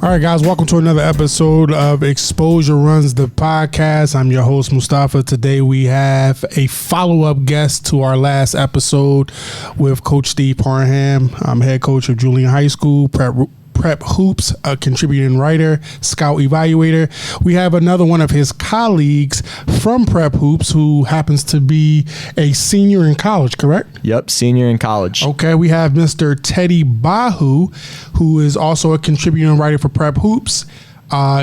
All right, guys, welcome to another episode of Exposure Runs the Podcast. I'm your host, Mustafa. Today we have a follow-up guest to our last episode with Coach Steve Parham. I'm head coach of Julian High School, Prep Hoops, a contributing writer, scout evaluator. We have another one of his colleagues from Prep Hoops who happens to be a senior in college, correct? Yep, senior in college. Okay, we have Mr. Teddy Bahu, who is also a contributing writer for Prep Hoops.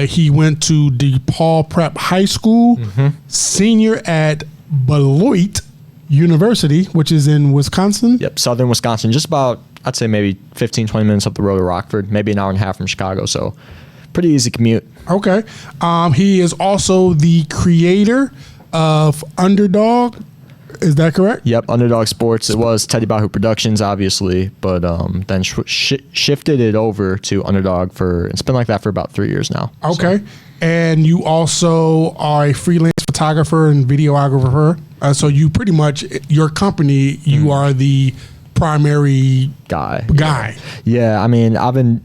He went to DePaul Prep High School, senior at Beloit University, which is in Wisconsin. Yep, southern Wisconsin, just about, I'd say maybe 15, 20 minutes up the road to Rockford, maybe an hour and a half from Chicago, so pretty easy commute. Okay. He is also the creator of Underdog. Is that correct? Yep, Underdog Sports. It was Teddy Bahu Productions, obviously, but then shifted it over to Underdog it's been like that for about 3 years now. Okay. So. And you also are a freelance photographer and videographer. So you pretty much, your company, you are the primary guy. Yeah, I mean,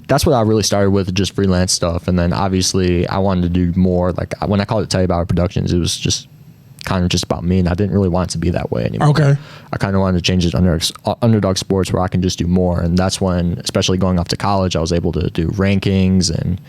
that's what I really started with, just freelance stuff. And then obviously I wanted to do more. Like when I called it Teddy Bahu Productions, it was just kind of just about me, and I didn't really want it to be that way anymore. Okay. I kind of wanted to change it to Underdog Sports, where I can just do more. And that's when, especially going off to college, I was able to do rankings and,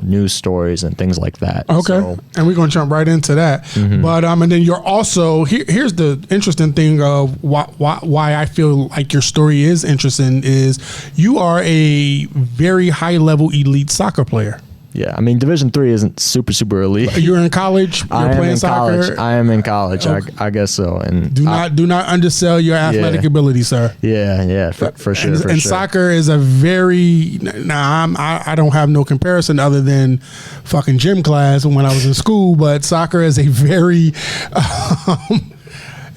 news stories and things like that. Okay. So, and we're going to jump right into that. But and then you're also here's the interesting thing of why I feel like your story is interesting is you are a very high level elite soccer player. Yeah, I mean, Division III isn't super elite. You're in college. You're playing soccer. I am in college. Okay. I guess so. And do not undersell your athletic ability, sir. Yeah, for sure. And soccer is a very. I don't have no comparison other than fucking gym class when I was in school. But soccer is a very.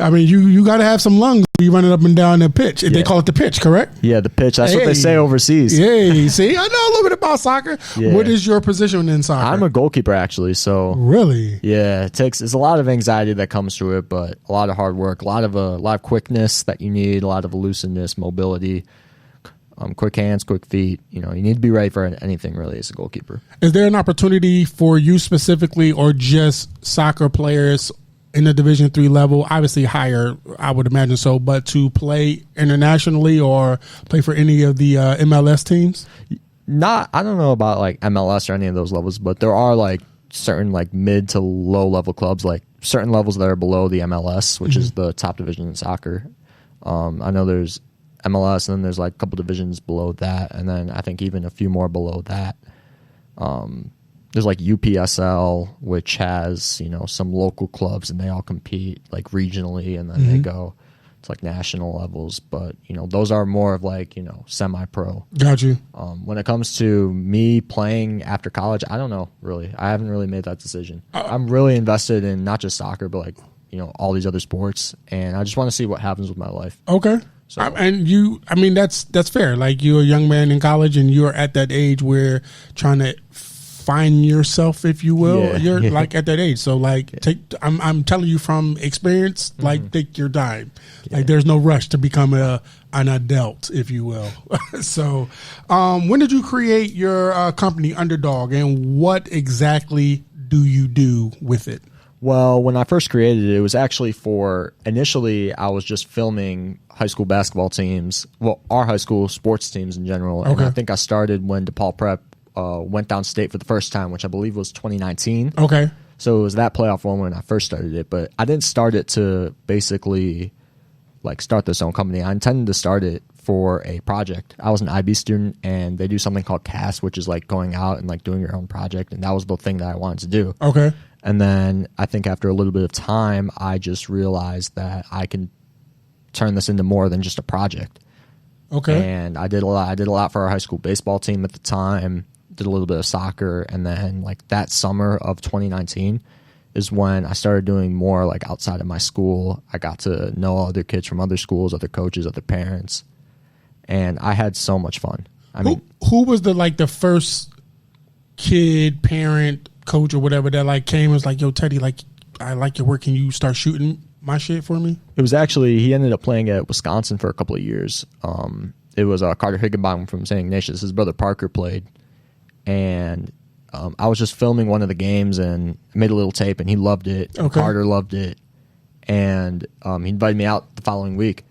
I mean, you got to have some lungs. You running up and down the pitch. Yeah. They call it the pitch, correct? Yeah, the pitch. That's what they say overseas. Yeah, see, I know a little bit about soccer. Yeah. What is your position in soccer? I'm a goalkeeper, actually. So really, yeah, it's a lot of anxiety that comes through it, but a lot of hard work, a lot of quickness that you need, a lot of elusiveness, mobility, quick hands, quick feet. You need to be ready for anything really as a goalkeeper. Is there an opportunity for you specifically, or just soccer players in the Division III level, obviously higher, I would imagine so, but to play internationally or play for any of the MLS teams? I don't know about like MLS or any of those levels, but there are like certain like mid to low level clubs, like certain levels that are below the MLS, which is the top division in soccer. I know there's MLS, and then there's like a couple divisions below that, and then I think even a few more below that. There's like UPSL, which has, some local clubs, and they all compete like regionally, and then they go to like national levels. But, those are more of like, semi-pro. Got you. When it comes to me playing after college, I don't know, really. I haven't really made that decision. I'm really invested in not just soccer, but like, all these other sports. And I just want to see what happens with my life. Okay. So. And that's fair. Like, you're a young man in college, and you're at that age where trying to find yourself, if you will. Yeah, you're like at that age, so like I'm telling you from experience, like take your time. Like there's no rush to become an adult, if you will. So when did you create your company Underdog, and what exactly do you do with it? Well, when I first created it, it was actually initially I was just filming high school basketball teams, our high school sports teams in general. And I think I started when DePaul Prep went downstate for the first time, which I believe was 2019. Okay. So it was that playoff one when I first started it, but I didn't start it to basically like start this own company. I intended to start it for a project. I was an IB student, and they do something called CAS, which is like going out and like doing your own project, and that was the thing that I wanted to do. Okay. And then I think after a little bit of time, I just realized that I can turn this into more than just a project. Okay. And I did a lot for our high school baseball team at the time. Did a little bit of soccer, and then like that summer of 2019 is when I started doing more like outside of my school. I got to know other kids from other schools, other coaches, other parents, and I had so much fun. I mean, who was the first kid, parent, coach, or whatever that like came and was like, "Yo, Teddy, like I like your work. Can you start shooting my shit for me?" It was actually, he ended up playing at Wisconsin for a couple of years. It was Carter Higginbotham from St. Ignatius. His brother Parker played. and I was just filming one of the games and made a little tape, and he loved it. Okay. Carter loved it, and he invited me out the following week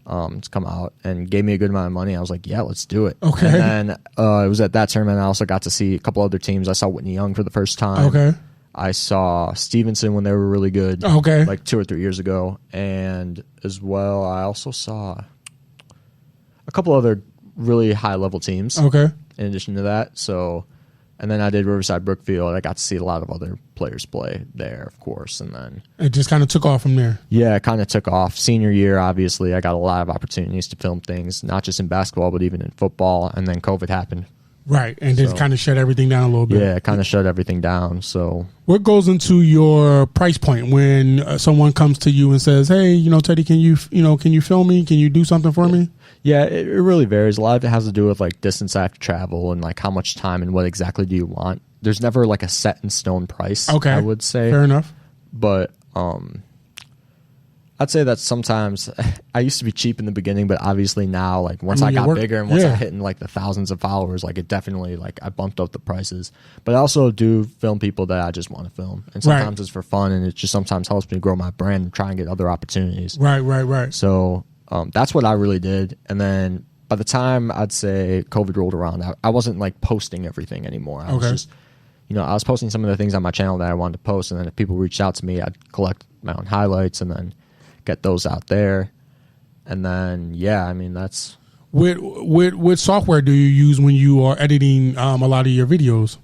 to come out and gave me a good amount of money. I was like, yeah, let's do it. Okay. And then it was at that tournament I also got to see a couple other teams. I saw Whitney Young for the first time. Okay. I saw Stevenson when they were really good. Okay. Like 2 or 3 years ago. And as well, I also saw a couple other really high-level teams. Okay. In addition to that. So, and then I did Riverside Brookfield. I got to see a lot of other players play there, of course. And then it just kind of took off from there. Yeah, it kind of took off. Senior year, obviously, I got a lot of opportunities to film things, not just in basketball, but even in football. And then COVID happened. Right, and just kind of shut everything down a little bit. Yeah, it kind of shut everything down. So, what goes into your price point when someone comes to you and says, "Hey, Teddy, can you film me? Can you do something for me?" Yeah, it really varies. A lot of it has to do with like distance I have to travel and like how much time and what exactly do you want. There's never like a set in stone price. Okay, I would say fair enough. But I'd say that sometimes I used to be cheap in the beginning, but obviously now, like once I got bigger and once I hit in like the thousands of followers, like it definitely like I bumped up the prices. But I also do film people that I just want to film, and sometimes it's for fun, and it just sometimes helps me grow my brand and try and get other opportunities. Right. So that's what I really did, and then by the time I'd say COVID rolled around, I wasn't like posting everything anymore. I was just, I was posting some of the things on my channel that I wanted to post, and then if people reached out to me, I'd collect my own highlights and then get those out there. And then that's what software do you use when you are editing a lot of your videos?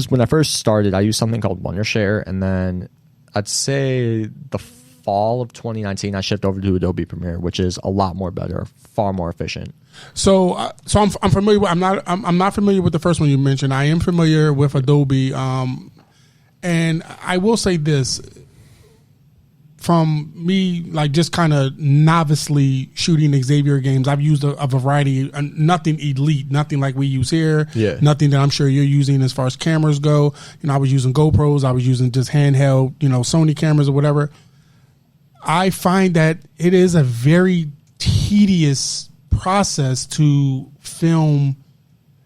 When I first started, I used something called Wondershare, and then I'd say the fall of 2019 I shifted over to Adobe Premiere, which is a lot more better, far more efficient. So I'm familiar with, I'm not familiar with the first one you mentioned. I am familiar with Adobe, and I will say this. From me, like just kind of novicely shooting Xavier games, I've used a variety, nothing elite, nothing like we use here, nothing that I'm sure you're using as far as cameras go. I was using GoPros, I was using just handheld, Sony cameras or whatever. I find that it is a very tedious process to film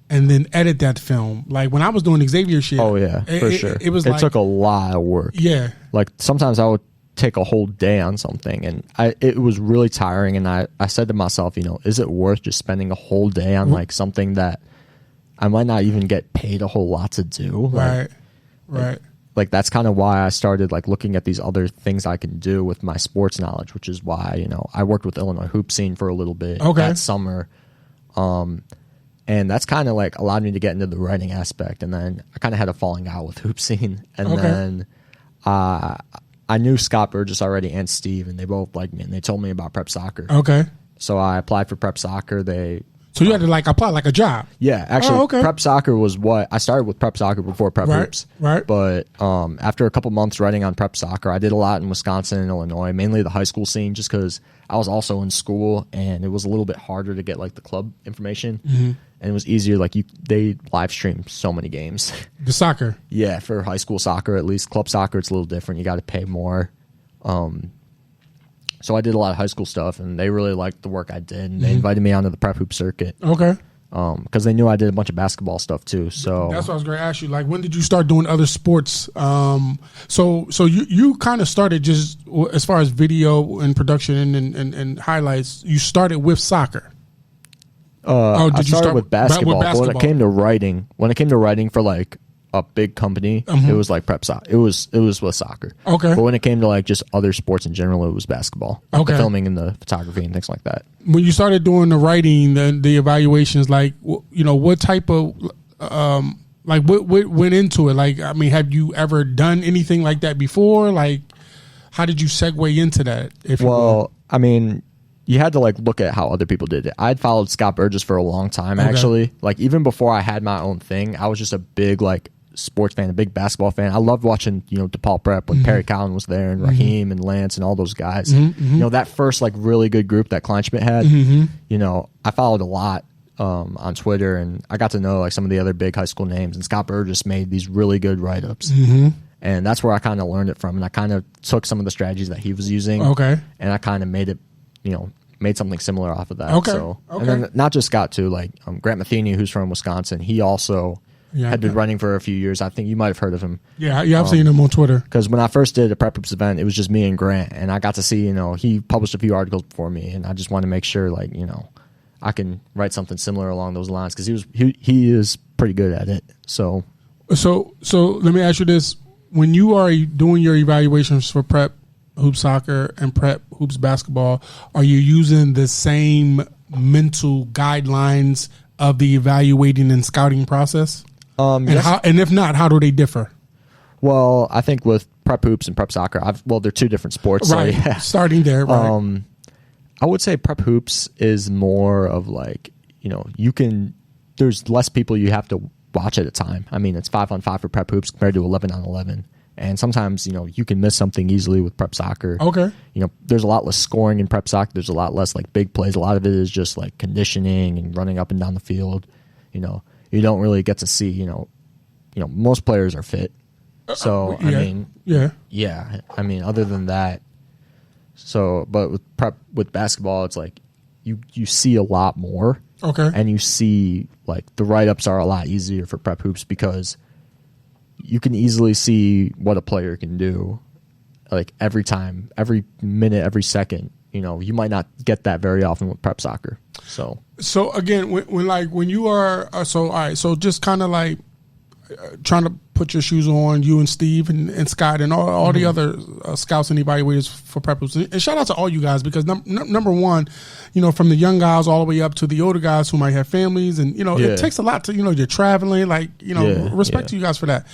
and then edit that film. Like when I was doing Xavier shit. Oh yeah, for sure. It took a lot of work. Yeah. Like sometimes I would take a whole day on something, and it was really tiring, and I said to myself, is it worth just spending a whole day on like something that I might not even get paid a whole lot to do? Right. Like that's kind of why I started like looking at these other things I can do with my sports knowledge, which is why I worked with Illinois Hoop Scene for a little bit that summer, and that's kind of like allowed me to get into the writing aspect. And then I kind of had a falling out with Hoop Scene, and then I knew Scott Burgess already and Steve, and they both liked me, and they told me about prep soccer. Okay. So I applied for prep soccer. So you had to like apply like a job? Yeah, actually, prep soccer was what I started with. Prep soccer before prep hoops. Right. But after a couple months writing on prep soccer, I did a lot in Wisconsin and Illinois, mainly the high school scene, just because I was also in school, and it was a little bit harder to get like the club information, and it was easier. Like they live stream so many games. The soccer. Yeah, for high school soccer at least. Club soccer, it's a little different. You got to pay more. So I did a lot of high school stuff, and they really liked the work I did, and they invited me onto the prep hoop circuit. Okay. Because they knew I did a bunch of basketball stuff too. So that's what I was going to ask you. Like, when did you start doing other sports? So you kind of started just as far as video and production and highlights. You started with soccer. I started with basketball. But when it came to writing for like a big company, it was like prep soccer. It was with soccer. Okay. But when it came to like just other sports in general, it was basketball. Like the filming and the photography and things like that. When you started doing the writing, the evaluations, like what type of like what went into it? Like, I mean, have you ever done anything like that before? Like, how did you segue into that? I mean, you had to like look at how other people did it. I'd followed Scott Burgess for a long time, actually. Like even before I had my own thing, I was just a big like sports fan, a big basketball fan. I loved watching, DePaul Prep when Perry Cowan was there, and Raheem and Lance and all those guys. That first like really good group that Kleinschmidt had. I followed a lot on Twitter, and I got to know like some of the other big high school names. And Scott Burgess made these really good write-ups. And that's where I kind of learned it from. And I kind of took some of the strategies that he was using. Okay. And I kind of made it, made something similar off of that. Okay. So, and then not just Scott too, like Grant Matheny, who's from Wisconsin, he also had been running for a few years. I think you might have heard of him. Yeah, I've seen him on Twitter. Because when I first did a Prep Hoops event, it was just me and Grant, and I got to see, he published a few articles before me, and I just wanted to make sure, I can write something similar along those lines because he is pretty good at it. So let me ask you this: when you are doing your evaluations for Prep Hoops Soccer and Prep Hoops Basketball, are you using the same mental guidelines of the evaluating and scouting process? Yes. And if not, how do they differ? Well, I think with Prep Hoops and Prep Soccer, they're two different sports. Right. So, starting there. Right. I would say Prep Hoops is more of there's less people you have to watch at a time. I mean, it's 5-on-5 for Prep Hoops compared to 11-on-11. And sometimes, you can miss something easily with Prep Soccer. Okay. There's a lot less scoring in Prep Soccer. There's a lot less big plays. A lot of it is just conditioning and running up and down the field. You don't really get to see, most players are fit. So, yeah. I mean, other than that, but with basketball, it's you see a lot more. Okay. And you see the write-ups are a lot easier for Prep Hoops because you can easily see what a player can do every time, every minute, every second. You might not get that very often with Prep Soccer. So again, when you are all right, so just kind of trying to put your shoes on, you and Steve and Scott and all the other scouts and evaluators for Prep Hoops. And shout out to all you guys because number one, from the young guys all the way up to the older guys who might have families, and it takes a lot to you're traveling. Respect to you guys for that.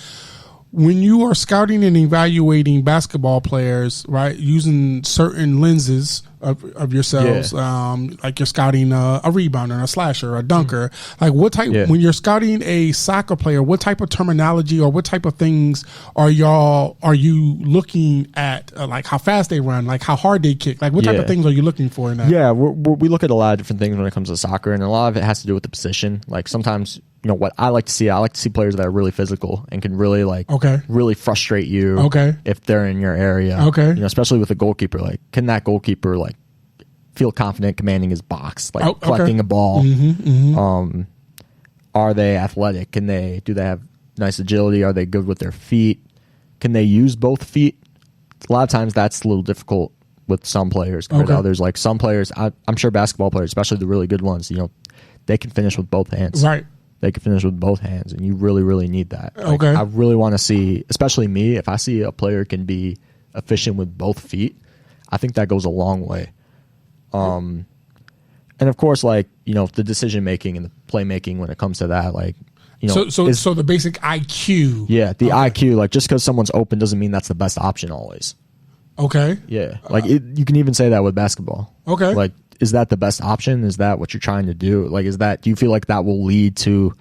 When you are scouting and evaluating basketball players, right, using certain lenses of yourselves, you're scouting a rebounder, a slasher, a dunker, what type, when you're scouting a soccer player, what type of terminology or what type of things are you looking at, how fast they run, how hard they kick, what type of things are you looking for in that? Yeah, we look at a lot of different things when it comes to soccer, and a lot of it has to do with the position. Sometimes, what I like to see players that are really physical and can really really frustrate you if they're in your area. Okay. Especially with a goalkeeper. Can that goalkeeper feel confident commanding his box, collecting a ball? Are they athletic? Do they have nice agility? Are they good with their feet? Can they use both feet? A lot of times that's a little difficult with some players compared to others. Some players, I'm sure basketball players, especially the really good ones, they can finish with both hands. Right. They can finish with both hands, and you really, really need that. Okay. I really want to see, especially me, if I see a player can be efficient with both feet, I think that goes a long way. And of course, the decision making and the playmaking when it comes to that, so the basic IQ. Yeah, the IQ. Just because someone's open doesn't mean that's the best option always. Okay. Yeah, you can even say that with basketball. Okay. Is that the best option? Is that what you're trying to do? Do you feel like that will lead to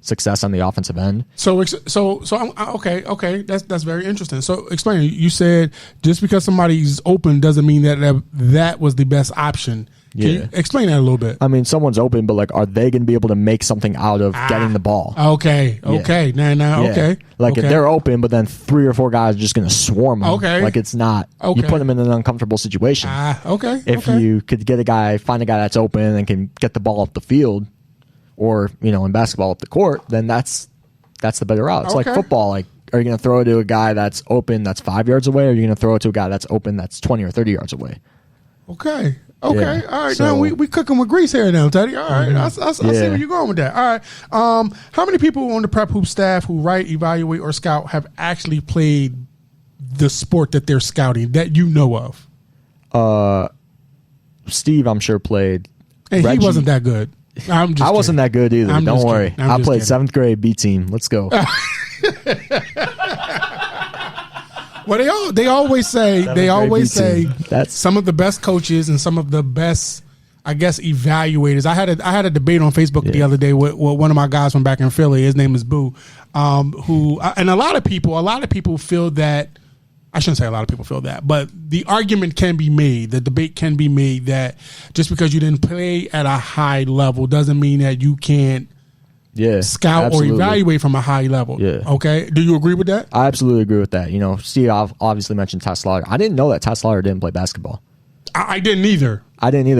success on the offensive end? So okay. That's very interesting. So explain. You said just because somebody's open doesn't mean that was the best option. Can you explain that a little bit? I mean, someone's open, but are they going to be able to make something out of getting the ball? Okay. Okay. Okay. If they're open, but then 3 or 4 guys are just going to swarm them. Okay. It's not. Okay. You put them in an uncomfortable situation. Okay. If you could find a guy that's open and can get the ball up the field, or in basketball up the court, then that's the better route. It's like football. Are you going to throw it to a guy that's open that's 5 yards away, or are you going to throw it to a guy that's open that's 20 or 30 yards away? Okay. All right. Now we cooking with grease here now, Teddy. All right. I see where you're going with that. All right. How many people on the Prep Hoop staff who write, evaluate, or scout have actually played the sport that they're scouting that you know of? Steve, I'm sure played. And Reggie, he wasn't that good. I wasn't that good either. Don't worry. I played 7th grade B team. Let's go. Well, they always say that's some of the best coaches and some of the best, I guess, evaluators. I had a debate on Facebook the other day with one of my guys from back in Philly. His name is Boo, who and a lot of people feel that. I shouldn't say a lot of people feel that, but the argument can be made, the debate can be made that just because you didn't play at a high level doesn't mean that you can't scout absolutely. Or evaluate from a high level. Yeah. Okay. Do you agree with that? I absolutely agree with that. Steve obviously mentioned Tess Slaughter. I didn't know that Tess Slaughter didn't play basketball. I didn't either.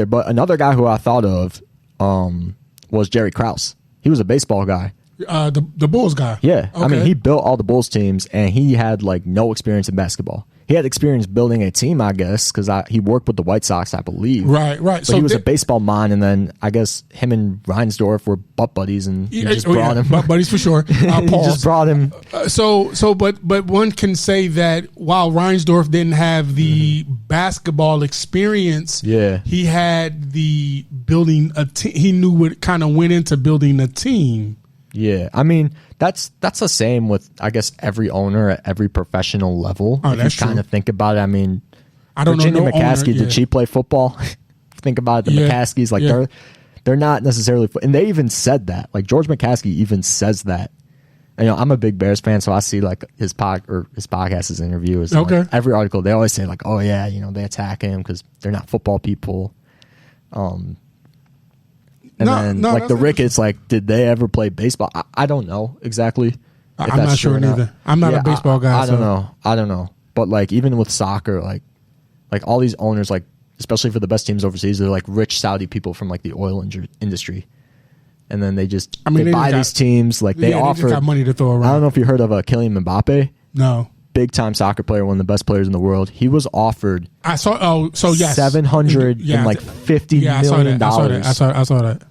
But another guy who I thought of was Jerry Krause. He was a baseball guy. The Bulls guy. Yeah. Okay. I mean, he built all the Bulls teams, and he had like no experience in basketball. He had experience building a team, I guess, because he worked with the White Sox, I believe. Right. But so he was a baseball mind, and then I guess him and Reinsdorf were butt buddies, and he just brought him. Butt buddies for sure. He just brought him. But one can say that while Reinsdorf didn't have the basketball experience, he had the building a team. He knew what kind of went into building a team. Yeah, I mean that's the same with I guess every owner at every professional level. Oh, if you kind of think about it. I mean, I don't Virginia know. McCaskey, did she play football? Think about it, the McCaskies, like they're not necessarily, and they even said that. Like George McCaskey even says that. And, I'm a big Bears fan, so I see like his podcast, his interview is like, every article they always say like, oh yeah, they attack him because they're not football people. And the Ricketts, like, did they ever play baseball? I don't know exactly. I'm not sure neither. I'm not a baseball guy. I don't know. But like even with soccer, like all these owners, like especially for the best teams overseas, they're like rich Saudi people from like the oil industry, and then they buy these teams. Like they offer, just got money to throw around. I don't know if you heard of Kylian Mbappe. No. Big time soccer player, one of the best players in the world. He was offered. I saw. Oh, so yes, $750 million. I saw that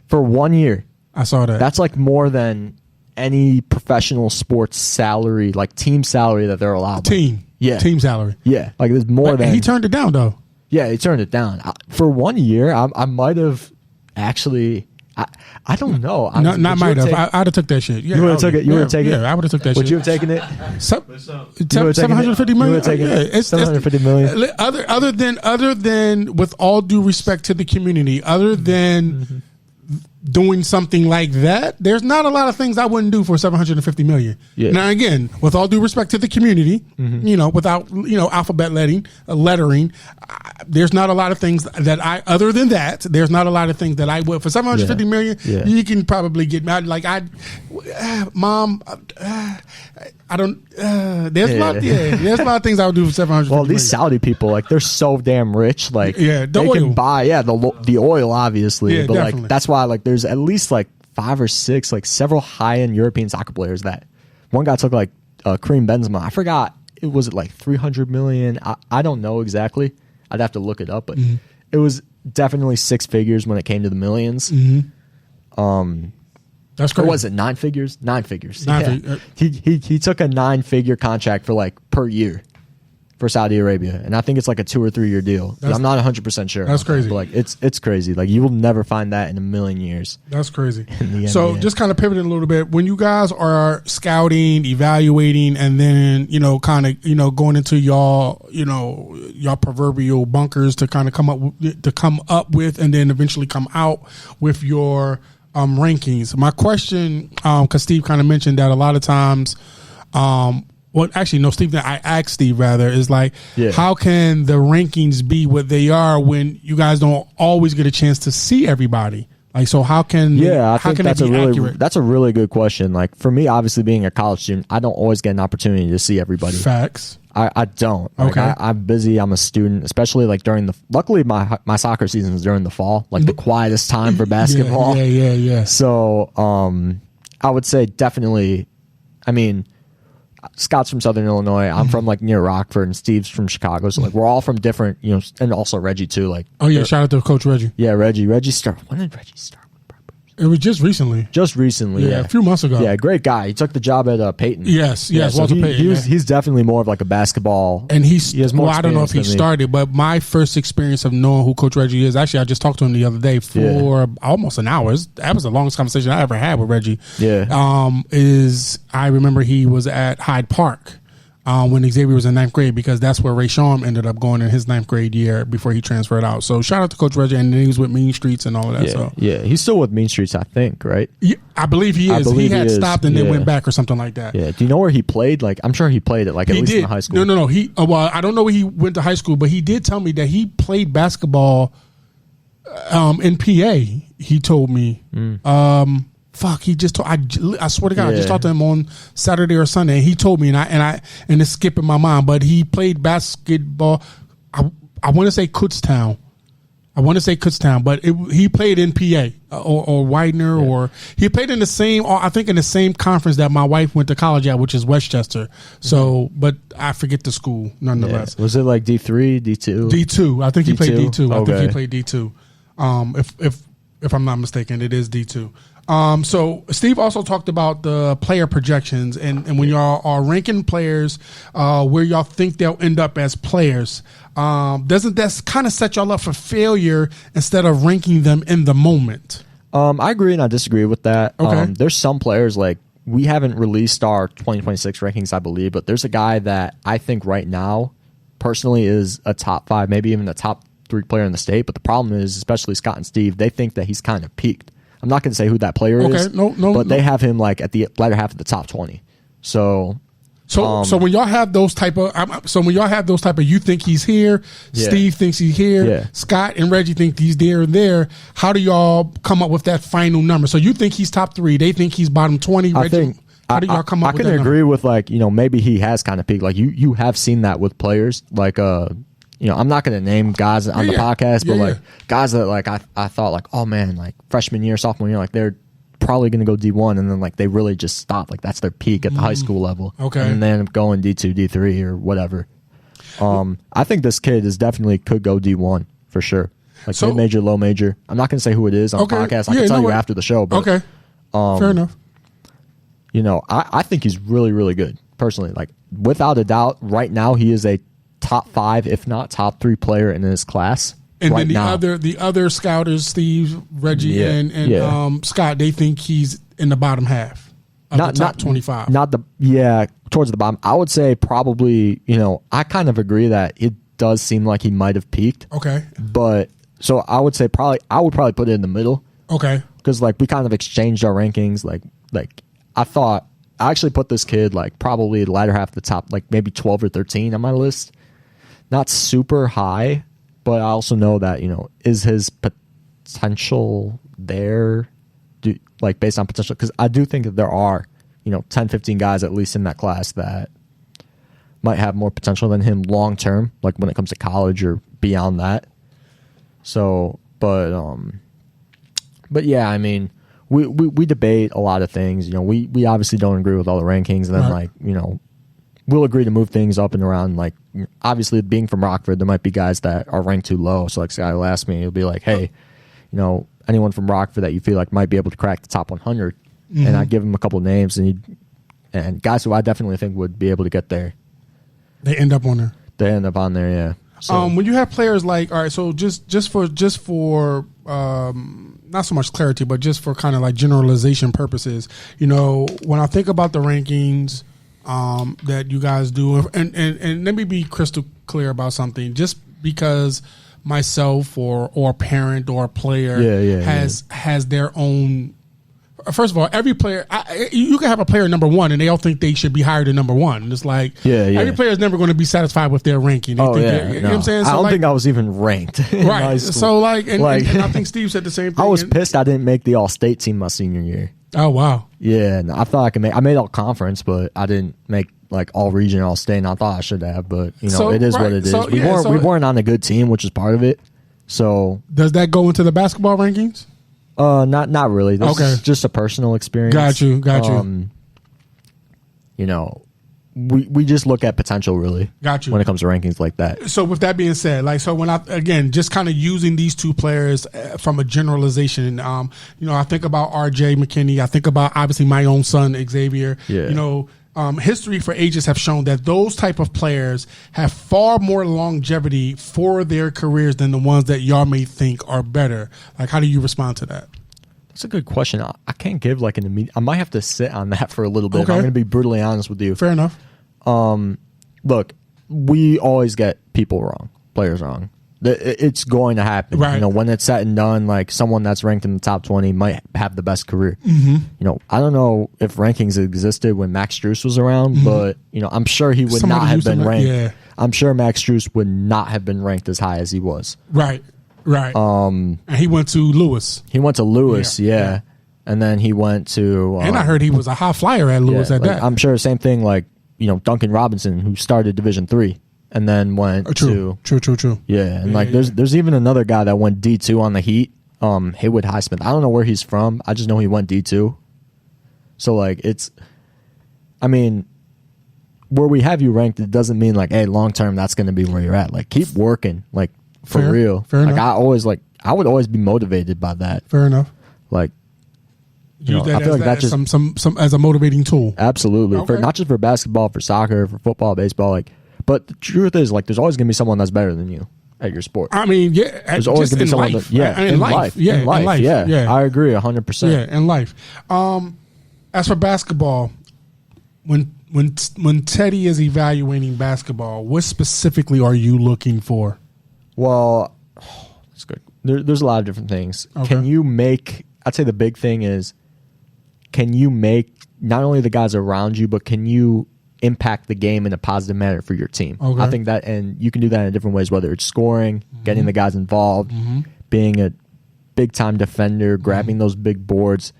for 1 year. I saw that. That's like more than any professional sports salary, like team salary that they're allowed. Team salary. Yeah, like there's more than. He turned it down though. Yeah, he turned it down for 1 year. I might have actually. I don't know. Not might have. I'd have took that shit. Yeah, you would have took it. You would have taken it. Yeah, I would have took that. Would shit. you have taken it? $750 million. You would have taken it. $750 million. Other than, with all due respect to the community, other than doing something like that, there's not a lot of things I wouldn't do for $750 million. Yeah. Now again, with all due respect to the community, without alphabet lettering, there's not a lot of things that other than that, there's not a lot of things that I would for $750 million. Yeah. You can probably get mad. Like Mom, I don't. There's a lot of things I would do for $750 million. Well, these Saudi people, like they're so damn rich. Like they can buy the oil, obviously, but definitely. Like that's why like there's at least like 5 or 6 like several high-end European soccer players that one guy took like Karim Benzema. I forgot it was like 300 million. I don't know exactly. I'd have to look it up, but it was definitely 6 figures when it came to the millions. That's crazy. Or was it 9 figures? 9 figures. He took a 9-figure contract for like per year for Saudi Arabia, and I think it's like a 2 or 3 year deal. I'm not 100% sure. That's crazy. But like it's crazy. Like you will never find that in a million years. That's crazy. So just kind of pivoting a little bit, when you guys are scouting, evaluating, and then going into y'all proverbial bunkers to kind of come up with, and then eventually come out with your rankings. My question, because Steve kind of mentioned that a lot of times, Steve, I asked Steve rather, is like, how can the rankings be what they are when you guys don't always get a chance to see everybody? Like, so how can accurate? That's a really good question. Like for me, obviously being a college student, I don't always get an opportunity to see everybody. Facts. I don't. Like, okay. I'm busy. I'm a student, especially like luckily my soccer season is during the fall, like the quietest time for basketball. Yeah. So, I would say definitely, I mean, Scott's from Southern Illinois. I'm from like near Rockford, and Steve's from Chicago. So like we're all from different, and also Reggie too. Like, oh yeah, shout out to Coach Reggie. Yeah, Reggie. When did Reggie start? It was just recently. Yeah, a few months ago. Yeah, great guy. He took the job at Peyton. Yes, Walter Payton. He's definitely more of like a basketball. And he has more. I don't know if he started, but my first experience of knowing who Coach Reggie is, actually, I just talked to him the other day for almost an hour. That was the longest conversation I ever had with Reggie. Yeah. I remember he was at Hyde Park when Xavier was in 9th grade, because that's where Ray Shawm ended up going in his 9th grade year before he transferred out. So shout out to Coach Reggie, and then he was with Mean Streets and all of that. Yeah, he's still with Mean Streets, I think, right? Yeah, I believe he is. He had stopped and then went back or something like that. Yeah. Do you know where he played? Like, I'm sure he played at least in high school. No. Well, I don't know where he went to high school, but he did tell me that he played basketball in PA. He told me. He just told, I swear to God, I just talked to him on Saturday or Sunday, and he told me, and it's skipping my mind, but he played basketball. I want to say Kutztown. I want to say Kutztown, but he played in PA or Widener, or he played in the same, I think in the same conference that my wife went to college at, which is Westchester. So, but I forget the school nonetheless. Was it like D3, D2? D2. I think he played D2. Okay. I think he played D2. If I'm not mistaken, it is D2. So Steve also talked about the player projections and when y'all are ranking players, where y'all think they'll end up as players. Doesn't that kind of set y'all up for failure instead of ranking them in the moment? I agree and I disagree with that. Okay. There's some players, like, we haven't released our 2026 rankings, I believe, but there's a guy that I think right now personally is a top 5, maybe even a top 3 player in the state. But the problem is, especially Scott and Steve, they think that he's kind of peaked. I'm not going to say who that player is, but they have him like at the latter half of the top 20. So when y'all have those type of, you think he's here, Steve thinks he's here, Scott and Reggie think he's there and there. How do y'all come up with that final number? So you think he's top 3, they think he's bottom 20. Reggie, how do y'all come up with that? I can agree with, like, maybe he has kind of peaked. Like you have seen that with players like I'm not going to name guys on the podcast, but guys that like I thought like, oh man, like freshman year, sophomore year, like they're probably going to go D1, and then like they really just stop. Like that's their peak at the high school level. Okay, and then they end up going D2, D3, or whatever. I think this kid definitely could go D1 for sure. Like mid major, low major. I'm not going to say who it is on the podcast. I can tell you after the show. But, fair enough. I think he's really, really good personally. Like without a doubt, right now he is a top 5, if not top 3 player in his class. And right then the other scouters, Steve, Reggie, and Scott, they think he's in the bottom half of the top 25. Towards the bottom. I would say probably, I kind of agree that it does seem like he might have peaked. Okay. But so I would say I would probably put it in the middle. Okay. Because like we kind of exchanged our rankings. Like I actually put this kid like probably the latter half of the top, like maybe 12 or 13 on my list. Not super high, but I also know that, is his potential there, like based on potential? Because I do think that there are, 10, 15 guys at least in that class that might have more potential than him long term, like when it comes to college or beyond that. So, but yeah, I mean, we debate a lot of things. We obviously don't agree with all the rankings, and then we'll agree to move things up and around. Like, obviously, being from Rockford, there might be guys that are ranked too low. So, like, Scott will ask me, he'll be like, hey, anyone from Rockford that you feel like might be able to crack the top 100? Mm-hmm. And I give him a couple names, and guys who I definitely think would be able to get there. They end up on there. They end up on there, yeah. So, when you have players like, all right, so just for not so much clarity, but just for kind of like generalization purposes, when I think about the rankings that you guys do, and let me be crystal clear about something. Just because myself or a parent or a player has their own. First of all, every player, you can have a player number 1 and they all think they should be higher than number 1. It's like every player is never going to be satisfied with their ranking. They you know what I'm saying? So I don't think I was even ranked. Right. So and I think Steve said the same thing. I was pissed I didn't make the all-state team my senior year. Oh, wow. Yeah, no, I thought I made all conference, but I didn't make like all region, all state, and I thought I should have, but it is what it is. So, we weren't on a good team, which is part of it. So does that go into the basketball rankings? Not really. This is just a personal experience. Got you. We just look at potential, really. Got you. When it comes to rankings like that. So with that being said, when just kind of using these two players from a generalization, I think about RJ McKinney. I think about obviously my own son Xavier. Yeah. History for ages have shown that those type of players have far more longevity for their careers than the ones that y'all may think are better. Like, how do you respond to that? That's a good question. I can't give like an immediate. I might have to sit on that for a little bit. Okay. I'm going to be brutally honest with you. Fair enough. Look, we always get people wrong, players wrong. It's going to happen. Right. When it's said and done, like someone that's ranked in the top 20 might have the best career. Mm-hmm. I don't know if rankings existed when Max Strus was around, but I'm sure he would not have been ranked. Yeah. I'm sure Max Strus would not have been ranked as high as he was. Right. And he went to Lewis. Yeah. And then he went to and I heard he was a high flyer at Lewis at that. I'm sure same thing like, Duncan Robinson, who started Division III and then went True. Yeah, and there's even another guy that went D2 on the Heat, Haywood Highsmith. I don't know where he's from. I just know he went D2. So like where we have you ranked, it doesn't mean like, hey, long term that's going to be where you're at. Like keep working, like for real. Fair enough. I would always be motivated by that. Fair enough. Like use that, I feel like that's just some as a motivating tool. Absolutely. Okay. For not just for basketball, for soccer, for football, baseball, like. But the truth is, like, there's always going to be someone that's better than you at your sport. I mean, yeah, there's always going to be someone. In life. Yeah, I agree 100%. Yeah, in life. As for basketball, when Teddy is evaluating basketball, what specifically are you looking for? Well, that's good. There's a lot of different things. Okay. Can you make? I'd say the big thing is, can you make not only the guys around you, but can you impact the game in a positive manner for your team? Okay. I think that, and you can do that in different ways, whether it's scoring, getting the guys involved, being a big-time defender, grabbing those big boards.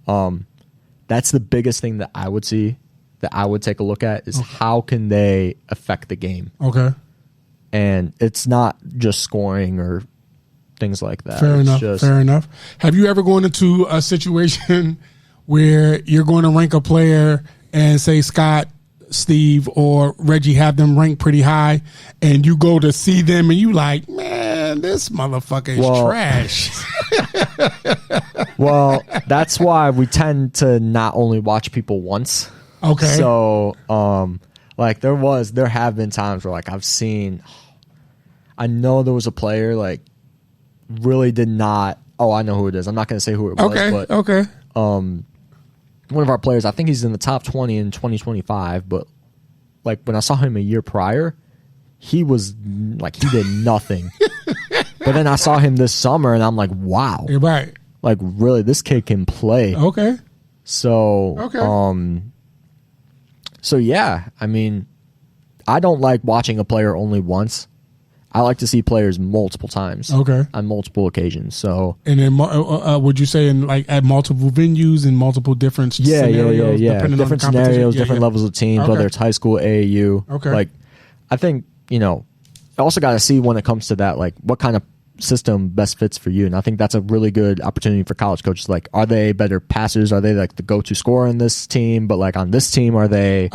That's the biggest thing that I would see, that I would take a look at, is how can they affect the game? Okay. And it's not just scoring or things like that. Fair enough. Have you ever gone into a situation where you're going to rank a player and say Scott, Steve, or Reggie have them ranked pretty high, and you go to see them and you like, man, this motherfucker is trash. Well, that's why we tend to not only watch people once. Okay. So, like there have been times where like I know there was a player like really did not. Oh, I know who it is. I'm not going to say who it was. Okay. One of our players, I think he's in the top 20 in 2025, but like when I saw him a year prior, he was like, he did nothing. But then I saw him this summer and I'm like, wow. You're right. Like really, this kid can play. Okay. So, so yeah, I mean, I don't like watching a player only once. I like to see players multiple times. Okay. On multiple occasions. So. And then, would you say in like at multiple venues in multiple different scenarios? Yeah. Different scenarios, different levels of teams, whether it's high school, AAU. Okay. Like, I think, I also got to see when it comes to that, like what kind of system best fits for you. And I think that's a really good opportunity for college coaches. Like, are they better passers? Are they like the go-to scorer in this team? But like on this team, are they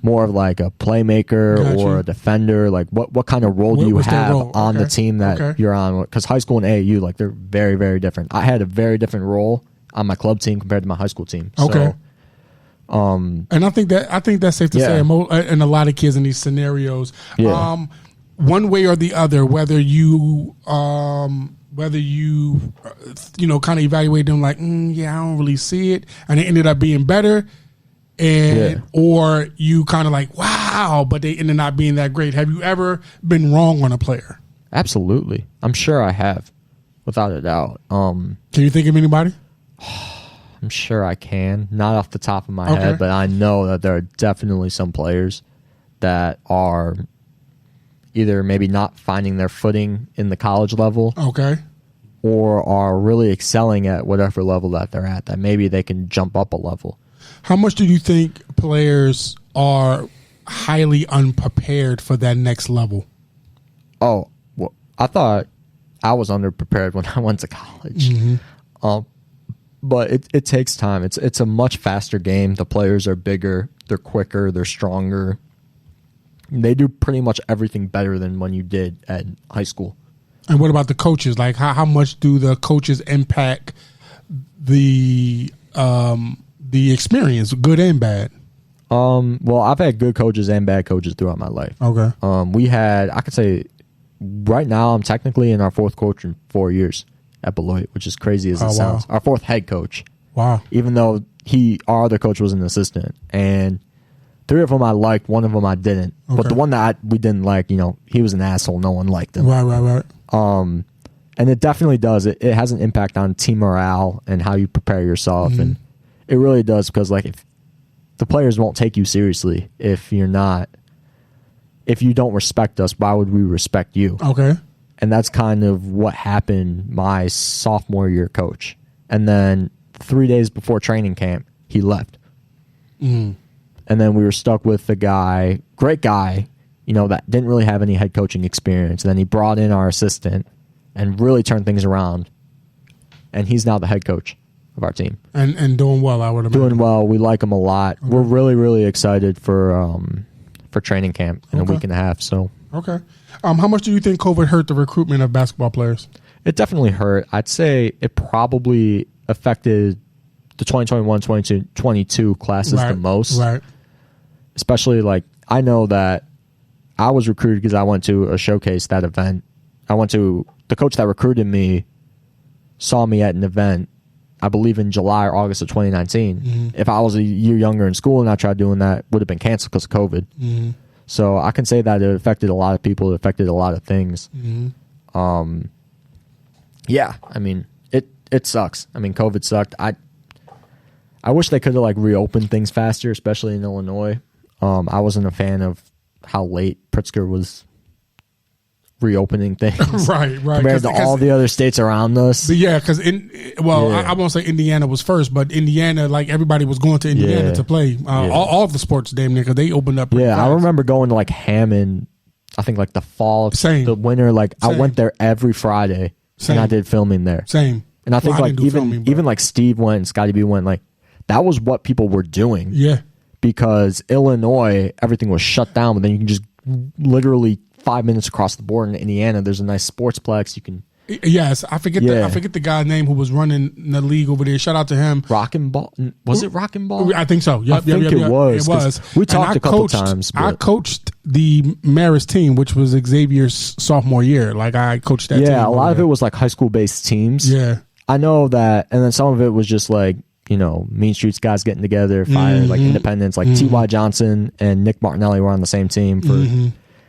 more of like a playmaker or a defender? Like what kind of role do you have on the team that you're on? Because high school and AAU, like they're very, very different. I had a very different role on my club team compared to my high school team. Okay. So, and I think that's safe to say in a lot of kids in these scenarios. Yeah. One way or the other, whether you kind of evaluate them like, I don't really see it, and it ended up being better, or you kind of like, wow, but they ended up being that great. Have you ever been wrong on a player? Absolutely, I'm sure I have, without a doubt. Can you think of anybody? I'm sure I can, not off the top of my head, but I know that there are definitely some players that are either maybe not finding their footing in the college level, or are really excelling at whatever level that they're at, that maybe they can jump up a level. How much do you think players are highly unprepared for that next level? Oh, well, I thought I was underprepared when I went to college. But it takes time. It's a much faster game. The players are bigger, they're quicker, they're stronger. They do pretty much everything better than when you did at high school. And what about the coaches? Like, how much do the coaches impact the experience, good and bad? Well, I've had good coaches and bad coaches throughout my life. Okay. I could say right now I'm technically in our fourth coach in 4 years at Beloit, which is crazy as it sounds. Our fourth head coach. Wow. Even though our other coach was an assistant. And 3 of them I liked, 1 of them I didn't. Okay. But the one that we didn't like, he was an asshole. No one liked him. Right. And it definitely does. It has an impact on team morale and how you prepare yourself. And it really does, because like if the players won't take you seriously if you don't respect us, why would we respect you? Okay. And that's kind of what happened my sophomore year coach. And then 3 days before training camp, he left. And then we were stuck with the guy, great guy, that didn't really have any head coaching experience. And then he brought in our assistant and really turned things around. And he's now the head coach of our team. And doing well, I would imagine. Doing well. We like him a lot. Okay. We're really, really excited for training camp in a week and a half. So okay. How much do you think COVID hurt the recruitment of basketball players? It definitely hurt. I'd say it probably affected the 2021-2022 classes the most. Right. Especially, I know that I was recruited because I went to a showcase, that event. The coach that recruited me saw me at an event, I believe in July or August of 2019. Mm-hmm. If I was a year younger in school and I tried doing that, it would have been canceled because of COVID. Mm-hmm. So I can say that it affected a lot of people. It affected a lot of things. Mm-hmm. Yeah, I mean, it sucks. I mean, COVID sucked. I wish they could have reopened things faster, especially in Illinois. I wasn't a fan of how late Pritzker was reopening things. right. Compared to all the other states around us. But yeah, because I won't say Indiana was first, but Indiana, everybody was going to Indiana to play all of the sports damn near, because they opened up. Yeah, I remember going to Hammond, I think the fall, the winter. I went there every Friday. And I did filming there. Same. And I think even Steve went and Scotty B went, that was what people were doing. Yeah. Because Illinois, everything was shut down, but then you can just literally 5 minutes across the board in Indiana, there's a nice sportsplex. You can. Yes, I forget the guy's name who was running the league over there. Shout out to him. Rockin' Ball. Was it Rockin' Ball? I think so. Yep, it was. It was. We talked a couple times. But I coached the Marist team, which was Xavier's sophomore year. I coached that team. Yeah, a lot of it was high school-based teams. Yeah. I know that. And then some of it was just Mean Streets guys getting together, fire, independents. T.Y. Johnson and Nick Martinelli were on the same team for...